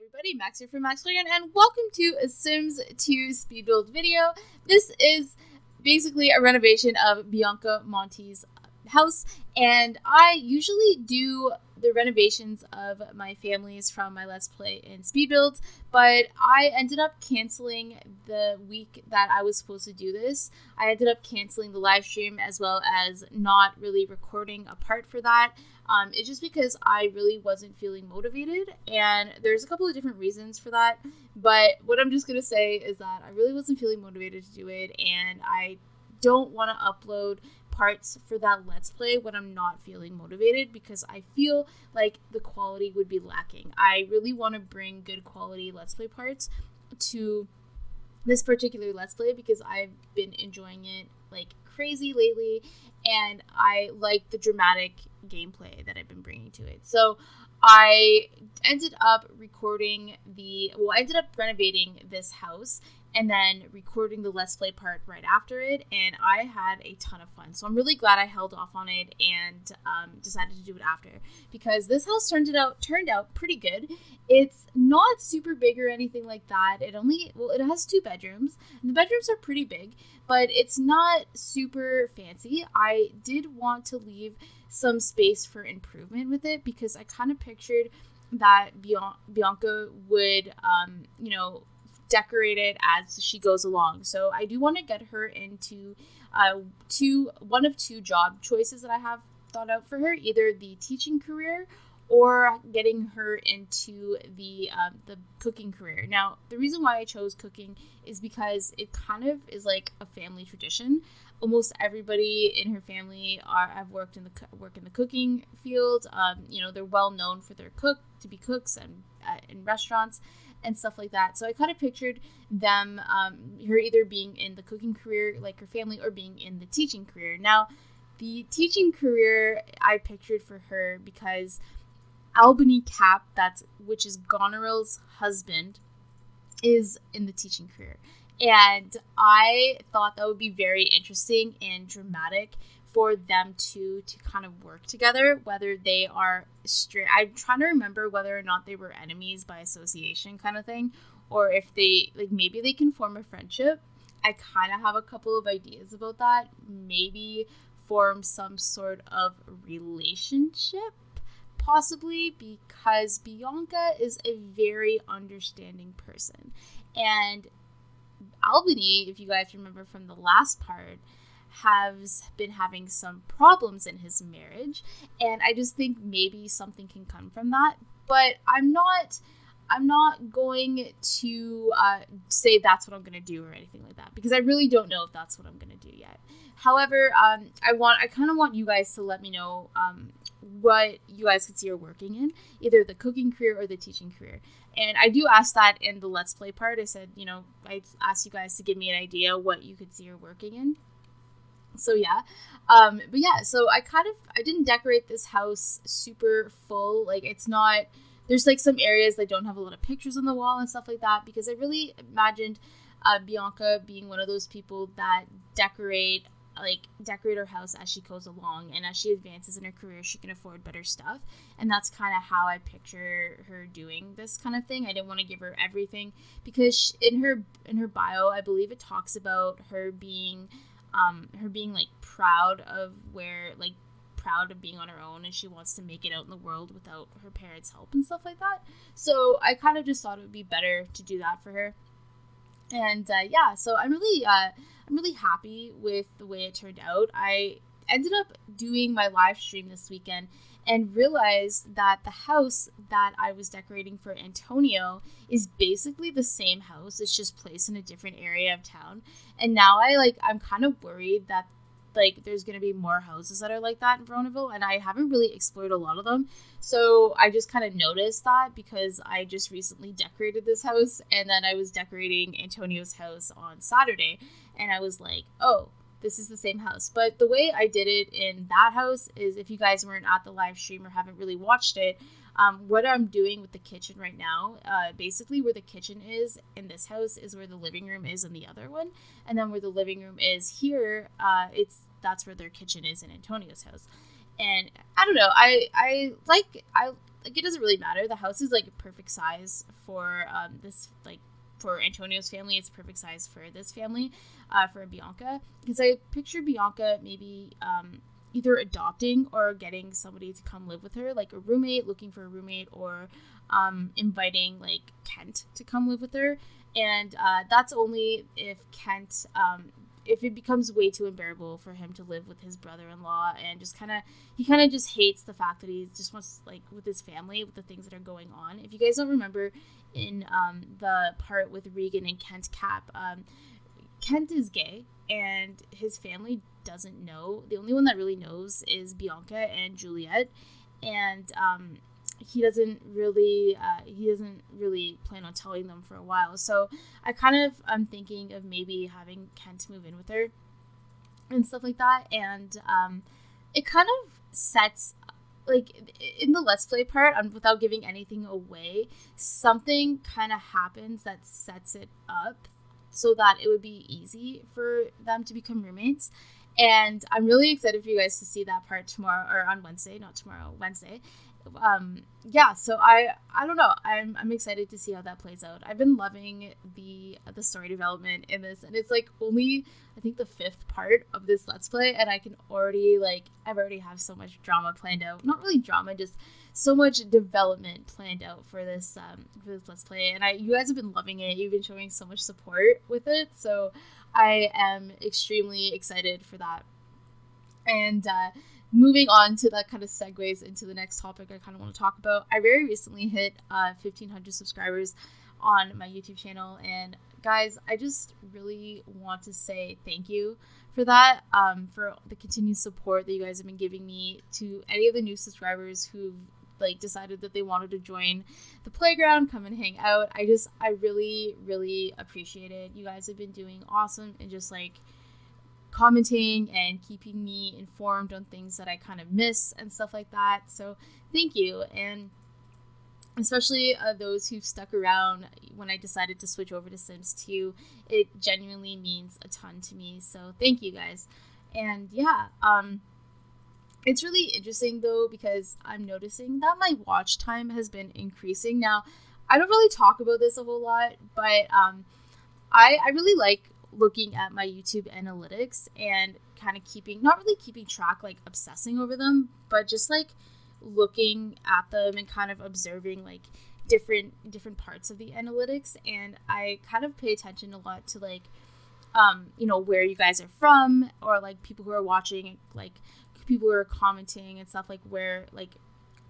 everybody, Max here from MaksPlayground, and welcome to a Sims 2 speed build video. This is basically a renovation of Bianca Monty's house, and I usually do the renovations of my families from my Let's Play in speed builds, but I ended up canceling the week that I was supposed to do this. I ended up canceling the live stream as well as not really recording a part for that. It's just because I really wasn't feeling motivated, and there's a couple of different reasons for that, but what I'm just going to say is that I really wasn't feeling motivated to do it, and I don't want to upload parts for that Let's Play when I'm not feeling motivated, because I feel like the quality would be lacking. I really want to bring good quality Let's Play parts to this particular Let's Play because I've been enjoying it like crazy lately, and I like the dramatic gameplay that I've been bringing to it. So I ended up renovating this house and then recording the Let's Play part right after it, and I had a ton of fun. So I'm really glad I held off on it and decided to do it after, because this house turned out pretty good. It's not super big or anything like that. It has 2 bedrooms, and the bedrooms are pretty big, but it's not super fancy. I did want to leave some space for improvement with it, because I kind of pictured that Bianca would, decorate it as she goes along. So I do want to get her into one of 2 job choices that I have thought out for her, either the teaching career or getting her into the cooking career. Now, the reason why I chose cooking is because it kind of is like a family tradition. Almost everybody in her family have work in the cooking field. They're well known for to be cooks and in restaurants and stuff like that. So I kind of pictured them, her either being in the cooking career like her family, or being in the teaching career. Now, the teaching career I pictured for her because Albany Cap, which is Goneril's husband, is in the teaching career. And I thought that would be very interesting and dramatic for them to kind of work together, whether they are straight. I'm trying to remember whether or not they were enemies by association kind of thing, or if they, maybe they can form a friendship. I kind of have a couple of ideas about that. Maybe form some sort of relationship, possibly, because Bianca is a very understanding person. And Albany, if you guys remember from the last part, has been having some problems in his marriage, and I just think maybe something can come from that. But I'm not going to say that's what I'm going to do or anything like that, because I really don't know if that's what I'm going to do yet. However, I kind of want you guys to let me know what you guys could see her working in, either the cooking career or the teaching career. And I do ask that in the Let's Play part. I said, I asked you guys to give me an idea what you could see her working in. So yeah, but yeah, so I didn't decorate this house super full. Like, it's not, there's like some areas that don't have a lot of pictures on the wall and stuff like that, because I really imagined Bianca being one of those people that decorate her house as she goes along, and as she advances in her career, she can afford better stuff. And that's kind of how I picture her doing this kind of thing. I didn't want to give her everything, because in her bio, I believe it talks about her being like proud of being on her own, and she wants to make it out in the world without her parents' help and stuff like that. So I kind of just thought it would be better to do that for her. And yeah, so I'm really happy with the way it turned out. I ended up doing my live stream this weekend and realized that the house that I was decorating for Antonio is basically the same house. It's just placed in a different area of town. And now I'm kind of worried that there's going to be more houses that are like that in Veronaville, and I haven't really explored a lot of them. So I just kind of noticed that, because I just recently decorated this house, and then I was decorating Antonio's house on Saturday, and I was like, oh, this is the same house. But the way I did it in that house is, if you guys weren't at the live stream or haven't really watched it, what I'm doing with the kitchen right now, basically where the kitchen is in this house is where the living room is in the other one, and then where the living room is here, that's where their kitchen is in Antonio's house. And I don't know, I like, it doesn't really matter. The house is like a perfect size for this, like, for Antonio's family. It's perfect size for this family, for Bianca, because I picture Bianca maybe either adopting or getting somebody to come live with her, like a roommate, looking for a roommate, or inviting like Kent to come live with her. And that's only if Kent, if it becomes way too unbearable for him to live with his brother-in-law, and just he kind of just hates the fact that he just wants, like, with his family, with the things that are going on. If you guys don't remember, in the part with Regan and Kent Cap, Kent is gay, and his family doesn't know. The only one that really knows is Bianca and Juliet, and he doesn't really plan on telling them for a while. So I'm thinking of maybe having Kent move in with her and stuff like that. And it kind of sets, like, in the Let's Play part, without giving anything away, something kind of happens that sets it up so that it would be easy for them to become roommates. And I'm really excited for you guys to see that part tomorrow, or on Wednesday, not tomorrow, Wednesday. Yeah, so I don't know. I'm excited to see how that plays out. I've been loving the story development in this, and it's like only, I think, the 5th part of this Let's Play, and I can already, like, I've already have so much drama planned out. Not really drama, just so much development planned out for this Let's Play. And you guys have been loving it. You've been showing so much support with it, so I am extremely excited for that. And moving on to that kind of segues into the next topic I kind of want to talk about. I very recently hit 1,500 subscribers on my YouTube channel, and guys, I just really want to say thank you for that, for the continued support that you guys have been giving me. To any of the new subscribers who've, like, decided that they wanted to join the playground, come and hang out, I really, really appreciate it. You guys have been doing awesome, and just, like, commenting and keeping me informed on things that I kind of miss and stuff like that. So thank you. And especially those who've stuck around when I decided to switch over to Sims 2. It genuinely means a ton to me. So thank you guys. And yeah, it's really interesting though, because I'm noticing that my watch time has been increasing. Now, I don't really talk about this a whole lot, but I really like looking at my YouTube analytics and kind of not really keeping track, like obsessing over them, but just like looking at them and kind of observing like different parts of the analytics. And I kind of pay attention a lot to, like, you know, where you guys are from, or like people who are watching, like people who are commenting and stuff, like where, like,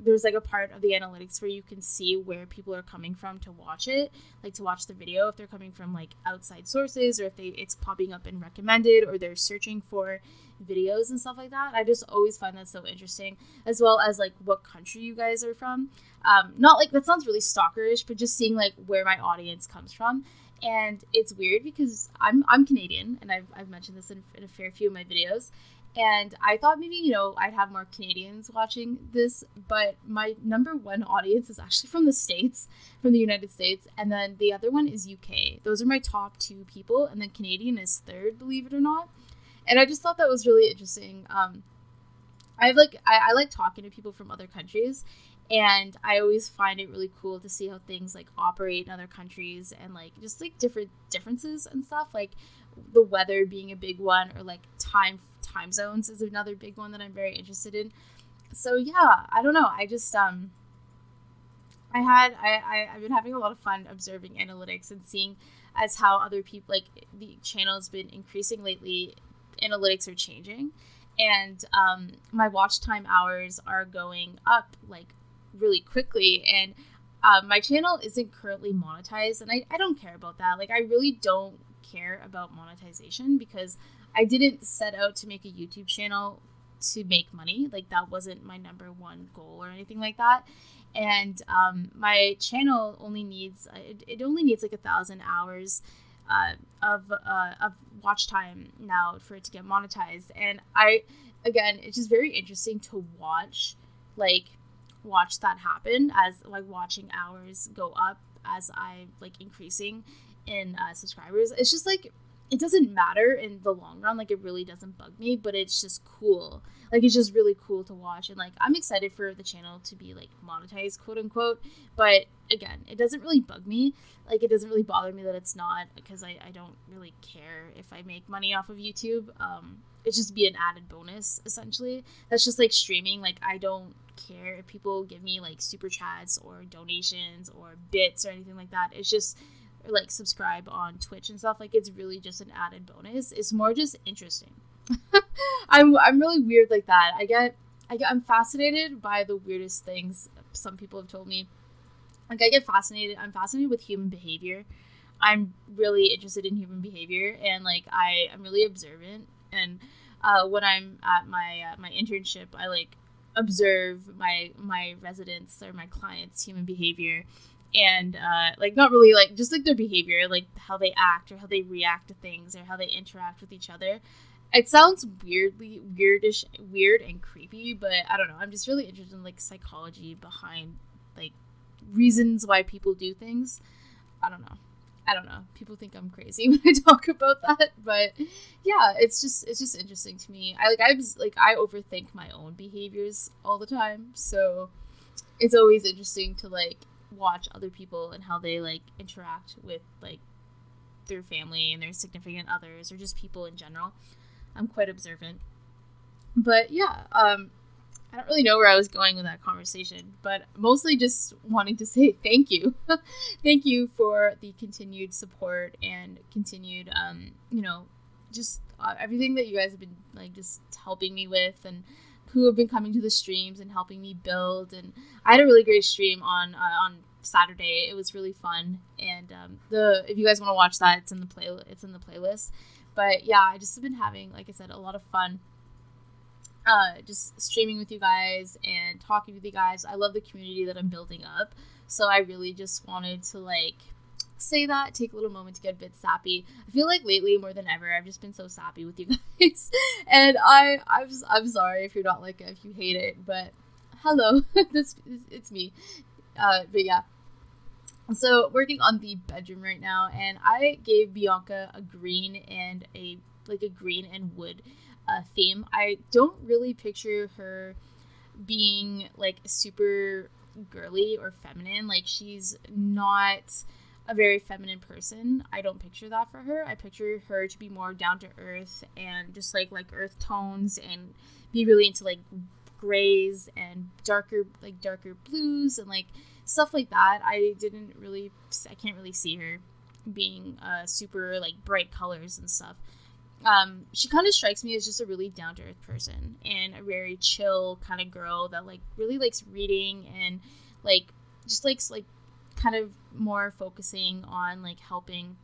there's like a part of the analytics where you can see where people are coming from to watch it, like to watch the video, if they're coming from like outside sources, or if it's popping up in recommended, or they're searching for videos and stuff like that. I just always find that so interesting, as well as like what country you guys are from. Not like, that sounds really stalkerish, but just seeing like where my audience comes from. And it's weird because I'm Canadian, and I've mentioned this in a fair few of my videos. And I thought maybe, you know, I'd have more Canadians watching this, but my #1 audience is actually from the States, from the United States, and then the other one is UK. Those are my top 2 people, and then Canadian is 3rd, believe it or not. And I just thought that was really interesting. I like talking to people from other countries, and I always find it really cool to see how things like operate in other countries, and like just like differences and stuff, like the weather being a big one, or like time zones is another big one that I'm very interested in. So yeah, I don't know. I just I've been having a lot of fun observing analytics and seeing as how other people, like the channel's been increasing lately, analytics are changing, and my watch time hours are going up like really quickly, and my channel isn't currently monetized, and I don't care about that. Like, I really don't care about monetization, because I didn't set out to make a YouTube channel to make money. Like, that wasn't my #1 goal or anything like that. And my channel only needs it only needs like 1,000 hours of watch time now for it to get monetized. And again, it's just very interesting to watch that happen, as like watching hours go up as I like increasing in subscribers. It's just like, it doesn't matter in the long run. Like, it really doesn't bug me, but it's just cool. Like, it's just really cool to watch. And, like, I'm excited for the channel to be, like, monetized, quote unquote. But, again, it doesn't really bug me. Like, it doesn't really bother me that it's not, because I don't really care if I make money off of YouTube. It's just be an added bonus, essentially. That's just, like, streaming. Like, I don't care if people give me, like, super chats or donations or bits or anything like that. It's just, like, subscribe on Twitch and stuff. Like, it's really just an added bonus. It's more just interesting. I'm really weird like that. I'm fascinated by the weirdest things some people have told me. Like, I'm fascinated with human behavior. I'm really interested in human behavior, and, like, I'm really observant. And when I'm at my internship, I, like, observe my residents or my clients' human behavior. And, like, not really, like, just, like, their behavior, like, how they act or how they react to things or how they interact with each other. It sounds weird and creepy, but I don't know. I'm just really interested in, like, psychology behind, like, reasons why people do things. I don't know. People think I'm crazy when I talk about that, but yeah, it's just interesting to me. I overthink my own behaviors all the time, so it's always interesting to, like, watch other people and how they, like, interact with, like, their family and their significant others or just people in general. I'm quite observant. But yeah, I don't really know where I was going with that conversation, but mostly just wanting to say thank you. Thank you for the continued support and continued, just everything that you guys have been, like, just helping me with, and who have been coming to the streams and helping me build. And I had a really great stream on Saturday. It was really fun. And if you guys want to watch that, it's in the playlist. But yeah, I just have been having, like I said, a lot of fun just streaming with you guys and talking with you guys. I love the community that I'm building up. So I really just wanted to, like, say that, take a little moment to get a bit sappy. I feel like lately more than ever I've just been so sappy with you guys. And I'm sorry if you're not like it, if you hate it, but hello. It's me. But yeah. So working on the bedroom right now, and I gave Bianca a green and wood theme. I don't really picture her being, like, super girly or feminine. Like, she's not a very feminine person. I don't picture that for her. I picture her to be more down to earth and just like earth tones, and be really into, like, grays and darker blues and, like, stuff like that. I can't really see her being super, like, bright colors and stuff. She kind of strikes me as just a really down-to-earth person and a very chill kind of girl that, like, really likes reading and, like, just likes, like, kind of more focusing on, like, helping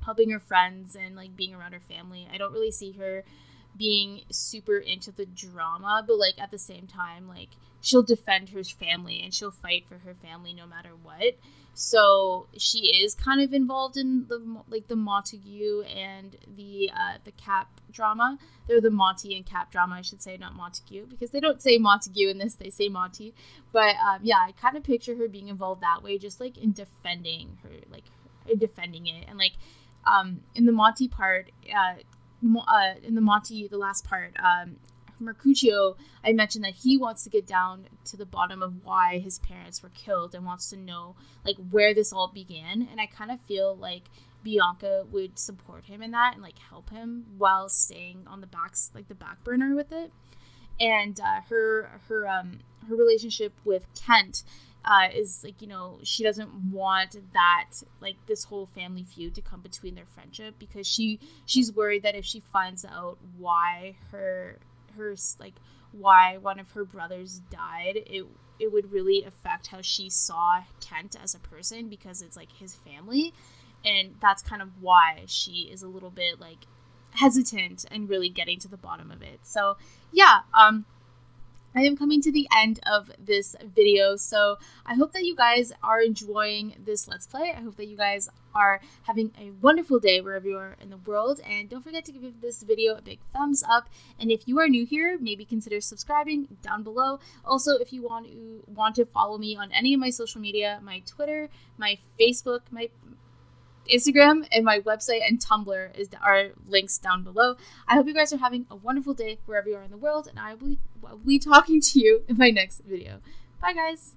her friends and, like, being around her family. I don't really see her being super into the drama, but, like, at the same time, like, she'll defend her family and she'll fight for her family no matter what. So she is kind of involved in the Montague and the Cap drama. They're the Monty and Cap drama, I should say, not Montague, because they don't say Montague in this, they say Monty. But yeah, I kind of picture her being involved that way, just, like, in defending her, like, defending it. And, like, in the Monty part, the last part, Mercutio, I mentioned that he wants to get down to the bottom of why his parents were killed and wants to know, like, where this all began. And I kind of feel like Bianca would support him in that and, like, help him while staying on the back burner with it. And her relationship with Kent is, like, you know, she doesn't want that, like, this whole family feud to come between their friendship, because she's worried that if she finds out why why one of her brothers died, it would really affect how she saw Kent as a person, because it's, like, his family. And that's kind of why she is a little bit, like, hesitant and really getting to the bottom of it. So yeah, I am coming to the end of this video, so I hope that you guys are enjoying this Let's Play. I hope that you guys are having a wonderful day wherever you are in the world, and don't forget to give this video a big thumbs up. And if you are new here, maybe consider subscribing down below. Also, if you want to follow me on any of my social media, my Twitter, my Facebook, Instagram and my website and Tumblr are links down below. I hope you guys are having a wonderful day wherever you are in the world, and I will be talking to you in my next video. Bye, guys.